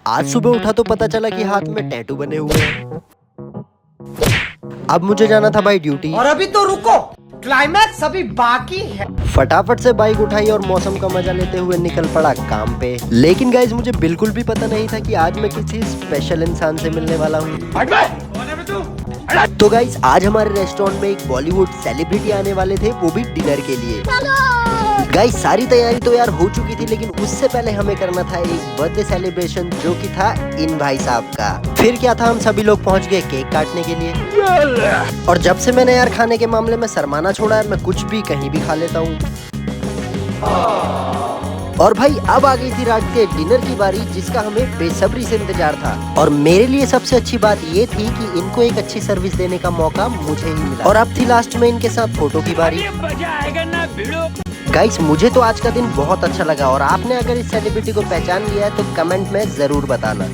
आज सुबह उठा तो पता चला कि हाथ में टैटू बने हुए हैं। अब मुझे जाना था भाई ड्यूटी। और अभी तो रुको, क्लाइमैक्स अभी बाकी है। फटाफट से बाइक उठाई और मौसम का मजा लेते हुए निकल पड़ा काम पे। लेकिन गाइज मुझे बिल्कुल भी पता नहीं था कि आज मैं किसी स्पेशल इंसान से मिलने वाला हूँ। तो गाइज आज हमारे रेस्टोरेंट में एक बॉलीवुड सेलिब्रिटी आने वाले थे, वो भी डिनर के लिए। गाइस सारी तैयारी तो यार हो चुकी थी, लेकिन उससे पहले हमें करना था एक बर्थडे सेलिब्रेशन जो कि था इन भाई साहब का। फिर क्या था, हम सभी लोग पहुंच गए केक काटने के लिए। और जब से मैंने यार खाने के मामले में शर्माना छोड़ा है, मैं कुछ भी कहीं भी खा लेता हूँ। और भाई अब आ गई थी रात के डिनर की बारी, जिसका हमें बेसब्री से इंतजार था। और मेरे लिए सबसे अच्छी बात ये थी कि इनको एक अच्छी सर्विस देने का मौका मुझे ही मिला। और अब थी लास्ट में इनके साथ फोटो की बारी। गाइस मुझे तो आज का दिन बहुत अच्छा लगा, और आपने अगर इस सेलिब्रिटी को पहचान लिया है तो कमेंट में जरूर बताना।